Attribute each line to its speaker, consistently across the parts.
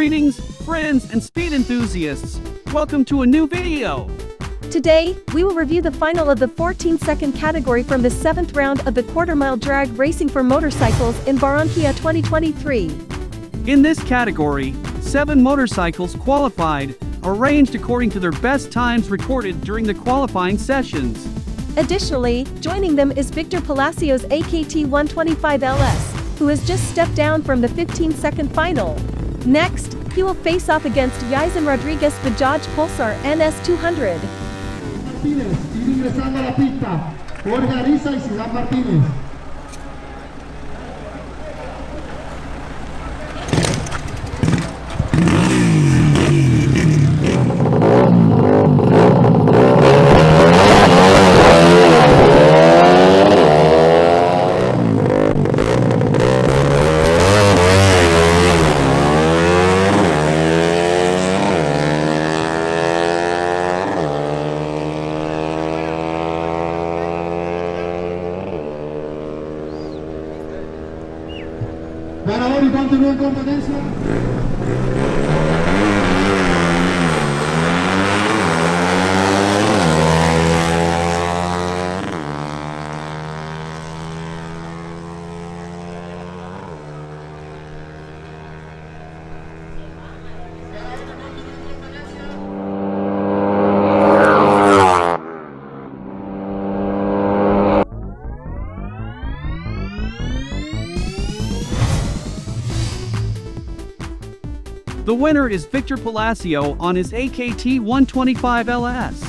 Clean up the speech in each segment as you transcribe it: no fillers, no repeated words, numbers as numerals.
Speaker 1: Greetings, friends and speed enthusiasts. Welcome to a new video.
Speaker 2: Today, we will review the final of the 14-second category from the 7th round of the quarter-mile drag racing for motorcycles in Barranquilla 2023.
Speaker 1: In this category, 7 motorcycles qualified, arranged according to their best times recorded during the qualifying sessions.
Speaker 2: Additionally, joining them is Victor Palacios' AKT 125 LS, who has just stepped down from the 15-second final. Next, he will face off against Yaisen Rodriguez Bajaj Pulsar NS200.
Speaker 3: Martínez, ir ingresando a la pista, Jorge Ariza y Ciudad Martínez. Ganador y continúa en competencia.
Speaker 1: The winner is Victor Palacio on his AKT 125 LS.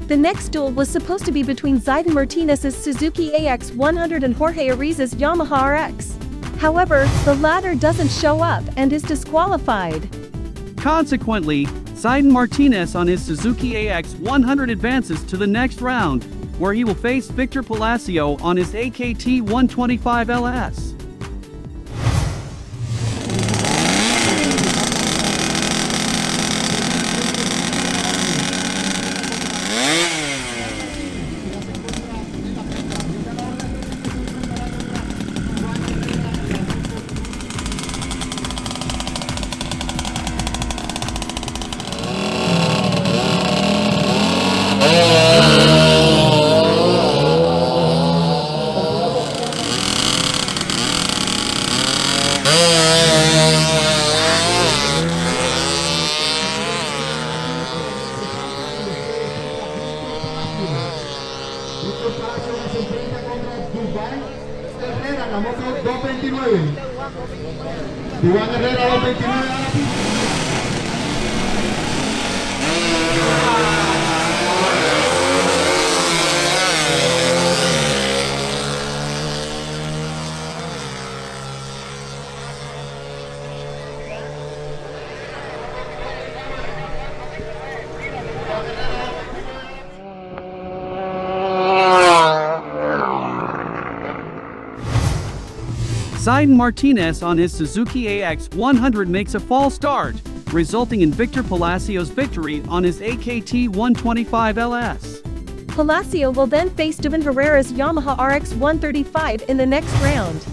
Speaker 2: The next duel was supposed to be between Zaiden Martinez's Suzuki AX 100 and Jorge Ariza's Yamaha RX. However, the latter doesn't show up and is disqualified.
Speaker 1: Consequently, Zaiden Martinez on his Suzuki AX 100 advances to the next round, where he will face Victor Palacio on his AKT 125 LS. Se enfrenta contra Dubán Herrera, la moto 229. Dubán Herrera 229 a la pista. Zaiden Martinez on his Suzuki AX 100 makes a false start, resulting in Victor Palacios' victory on his AKT 125 LS.
Speaker 2: Palacio will then face Devin Herrera's Yamaha RX 135 in the next round.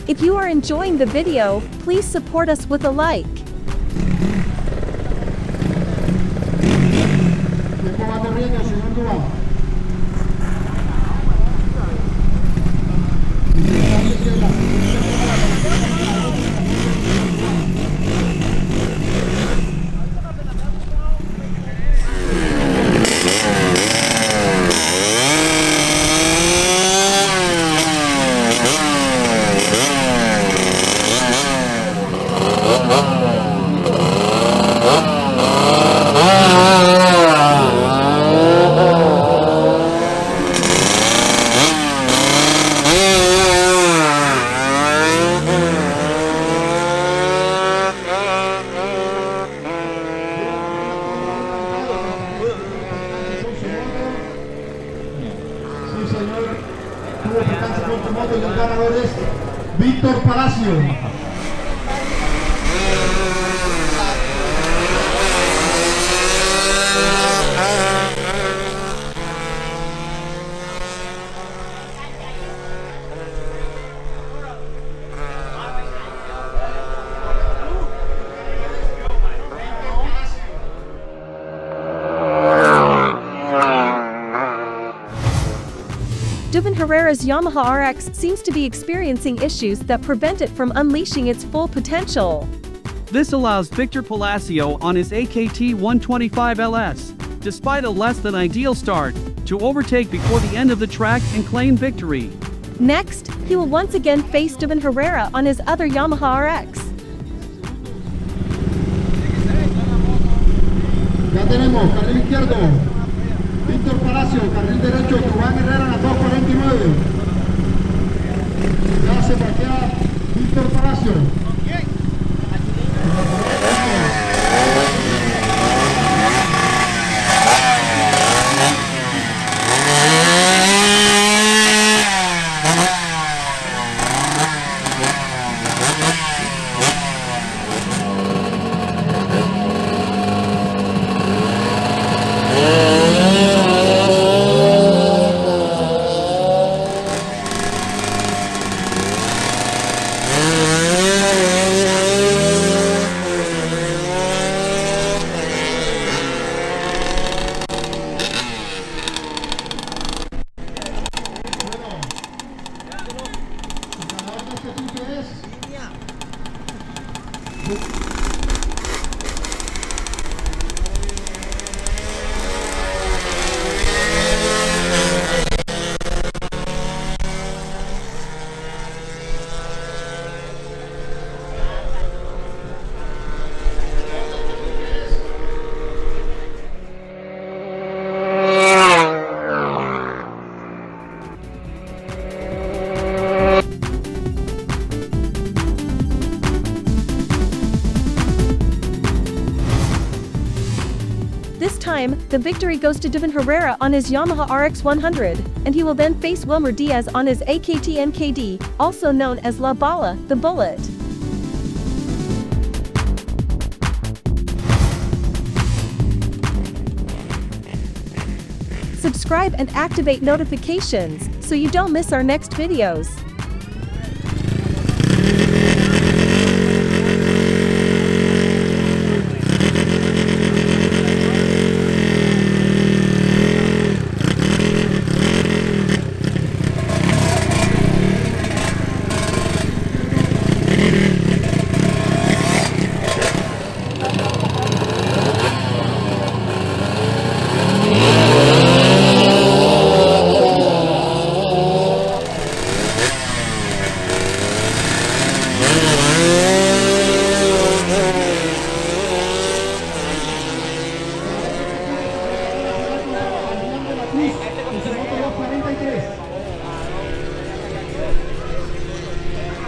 Speaker 2: If you are enjoying the video, please support us with a like.
Speaker 3: Tuvo percance con tu moto y el ganador es Víctor Palacio.
Speaker 2: Devin Herrera's Yamaha RX seems to be experiencing issues that prevent it from unleashing its full potential.
Speaker 1: This allows Victor Palacio on his AKT 125 LS, despite a less than ideal start, to overtake before the end of the track and claim victory.
Speaker 2: Next, he will once again face Devin Herrera on his other Yamaha RX.
Speaker 3: Ya tenemos carril izquierdo, Víctor Palacio, carril derecho, Juan Herrera en la 249. Ya se parquea Víctor Palacio.
Speaker 2: This time, the victory goes to Devin Herrera on his Yamaha RX 100, and he will then face Wilmer Diaz on his AKT NKD, also known as La Bala, the Bullet. Subscribe and activate notifications, so you don't miss our next videos.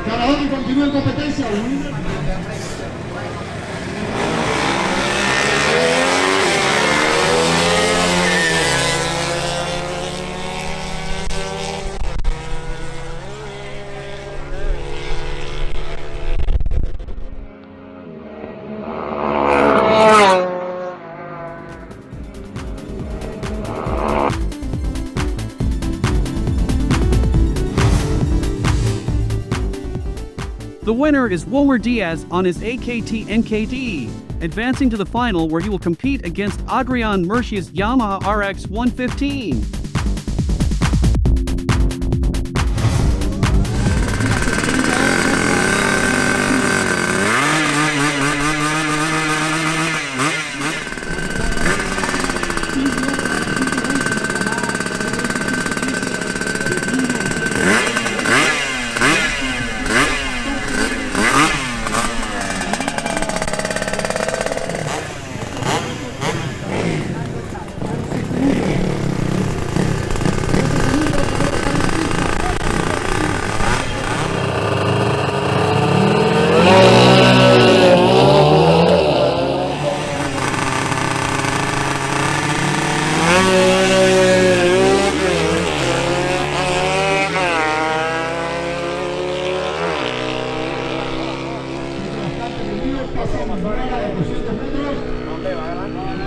Speaker 3: Ganador y continúa en competencia.
Speaker 1: The winner is Wilmer Diaz on his AKT NKD, advancing to the final where he will compete against Adrian Murcia's Yamaha RX 115.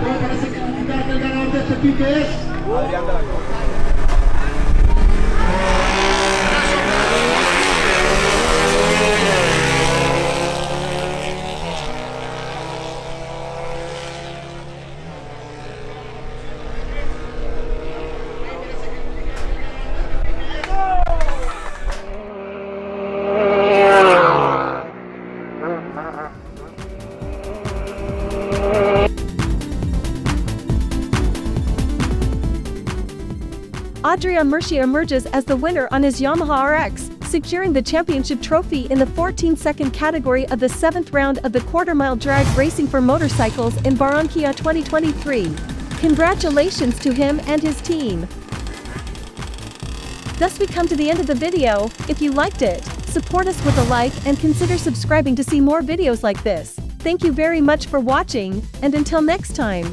Speaker 1: ¿Cómo parece que el ganador de este pique es? Adrián de la Cruz.
Speaker 2: Adrian Murcia emerges as the winner on his Yamaha RX, securing the championship trophy in the 14-second category of the 7th round of the quarter-mile drag racing for motorcycles in Barranquilla 2023. Congratulations to him and his team. Thus we come to the end of the video. If you liked it, support us with a like and consider subscribing to see more videos like this. Thank you very much for watching, and until next time.